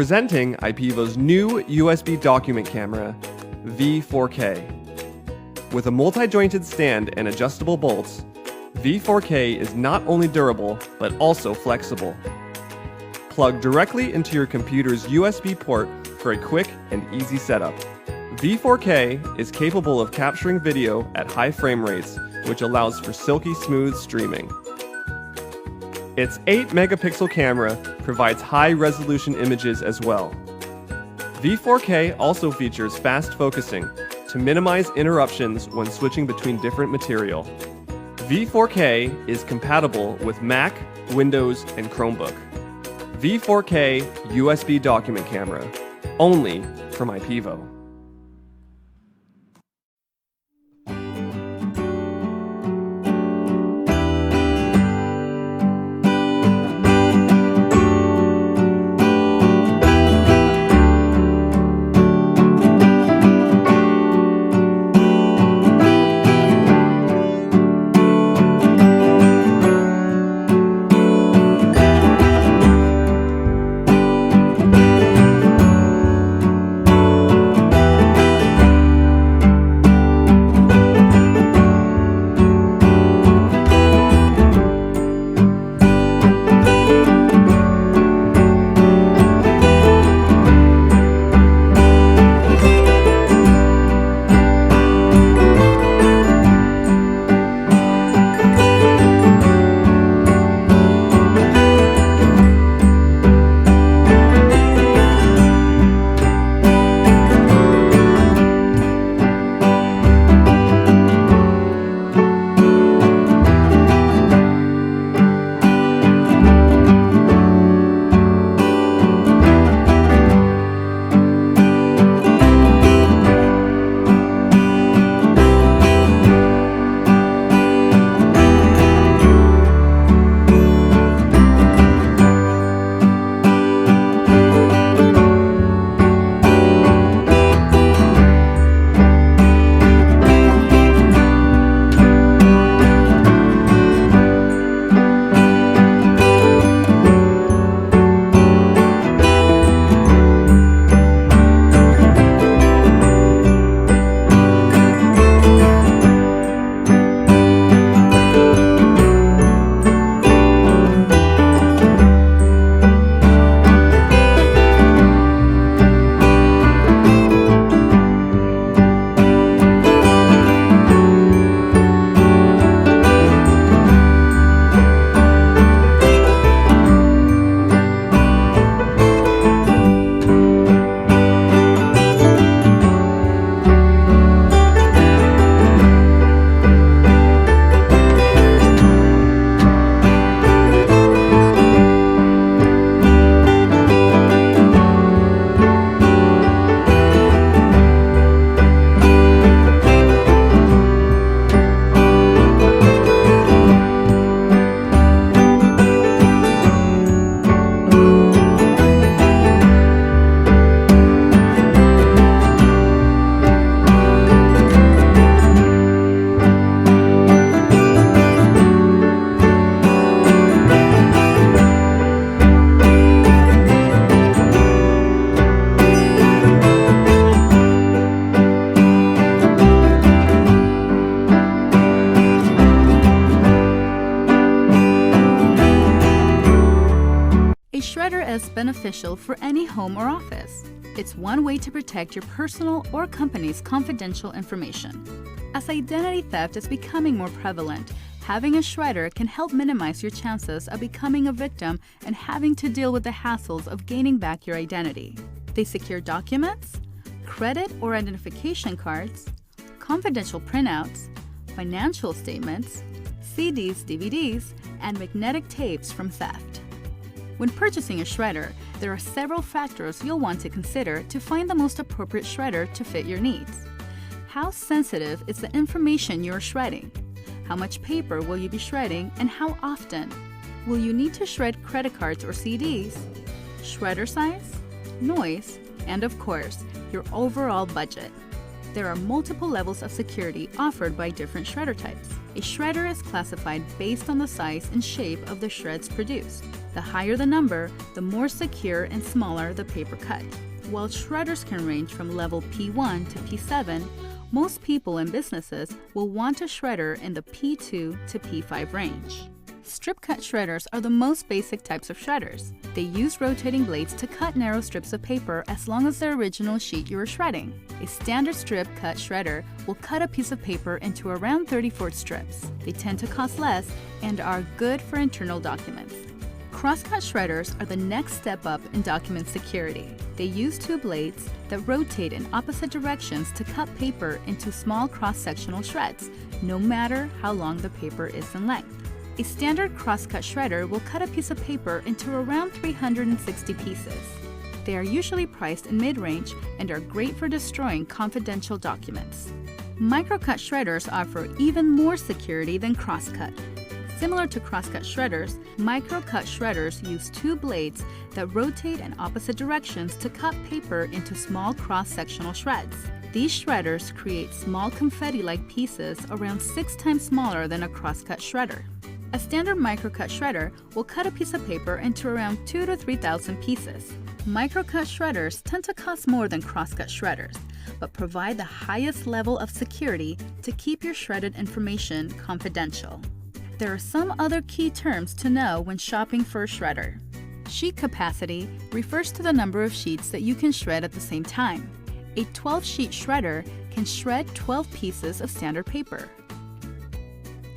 Presenting IPEVO's new USB document camera, V4K. With a multi-jointed stand and adjustable bolts, V4K is not only durable, but also flexible. Plug directly into your computer's USB port for a quick and easy setup. V4K is capable of capturing video at high frame rates, which allows for silky smooth streaming. Its 8-megapixel camera provides high-resolution images as well. V4K also features fast focusing to minimize interruptions when switching between different material. V4K is compatible with Mac, Windows, and Chromebook. V4K USB document camera, only from IPEVO. is beneficial for any home or office. It's one way to protect your personal or company's confidential information. As identity theft is becoming more prevalent, having a shredder can help minimize your chances of becoming a victim and having to deal with the hassles of gaining back your identity. They secure documents, credit or identification cards, confidential printouts, financial statements, CDs, DVDs, and magnetic tapes from theft. When purchasing a shredder, there are several factors you'll want to consider to find the most appropriate shredder to fit your needs. How sensitive is the information you're shredding? How much paper will you be shredding and how often? Will you need to shred credit cards or CDs? Shredder size, noise, and of course, your overall budget. There are multiple levels of security offered by different shredder types. A shredder is classified based on the size and shape of the shreds produced. The higher the number, the more secure and smaller the paper cut. While shredders can range from level P1 to P7, most people and businesses will want a shredder in the P2 to P5 range. Strip cut shredders are the most basic types of shredders. They use rotating blades to cut narrow strips of paper as long as the original sheet you are shredding. A standard strip cut shredder will cut a piece of paper into around 34 strips. They tend to cost less and are good for internal documents. Crosscut shredders are the next step up in document security. They use two blades that rotate in opposite directions to cut paper into small cross-sectional shreds, no matter how long the paper is in length. A standard crosscut shredder will cut a piece of paper into around 360 pieces. They are usually priced in mid-range and are great for destroying confidential documents. Microcut shredders offer even more security than crosscut. Similar to crosscut shredders, microcut shredders use two blades that rotate in opposite directions to cut paper into small cross-sectional shreds. These shredders create small confetti-like pieces around 6 times smaller than a crosscut shredder. A standard microcut shredder will cut a piece of paper into around 2,000 to 3,000 pieces. Microcut shredders tend to cost more than crosscut shredders, but provide the highest level of security to keep your shredded information confidential. There are some other key terms to know when shopping for a shredder. Sheet capacity refers to the number of sheets that you can shred at the same time. A 12-sheet shredder can shred 12 pieces of standard paper.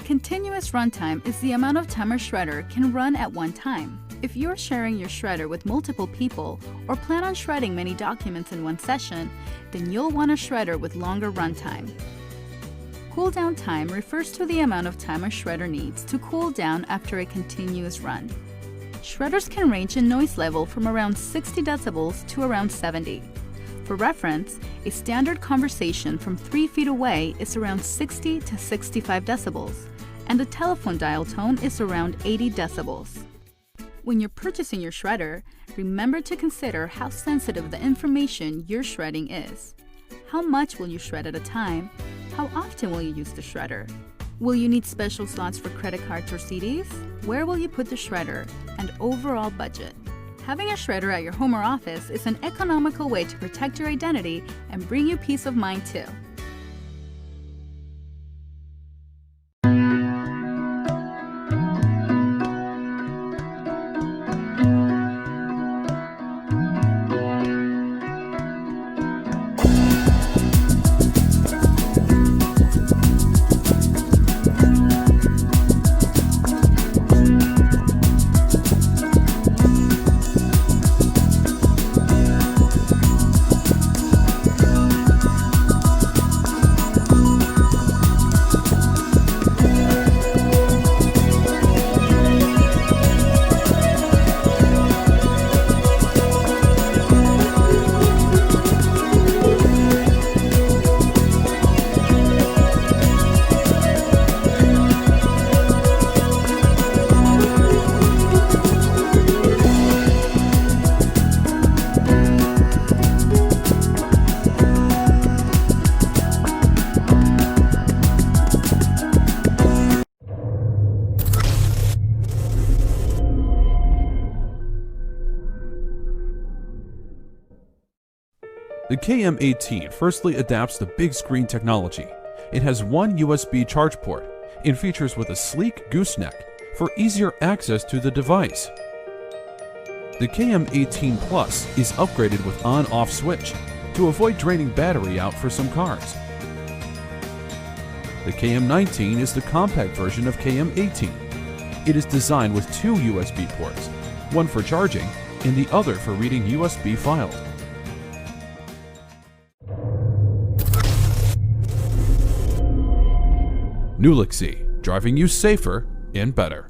Continuous runtime is the amount of time a shredder can run at one time. If you're sharing your shredder with multiple people or plan on shredding many documents in one session, then you'll want a shredder with longer runtime. Cool down time refers to the amount of time a shredder needs to cool down after a continuous run. Shredders can range in noise level from around 60 decibels to around 70. For reference, a standard conversation from 3 feet away is around 60 to 65 decibels, and the telephone dial tone is around 80 decibels. When you're purchasing your shredder, remember to consider how sensitive the information you're shredding is. How much will you shred at a time? How often will you use the shredder? Will you need special slots for credit cards or CDs? Where will you put the shredder? And overall budget. Having a shredder at your home or office is an economical way to protect your identity and bring you peace of mind too. The KM18 firstly adapts the big screen technology. It has one USB charge port and features with a sleek gooseneck for easier access to the device. The KM18 Plus is upgraded with on-off switch to avoid draining battery out for some cars. The KM19 is the compact version of KM18. It is designed with two USB ports, one for charging and the other for reading USB files. Nulixi, driving you safer and better.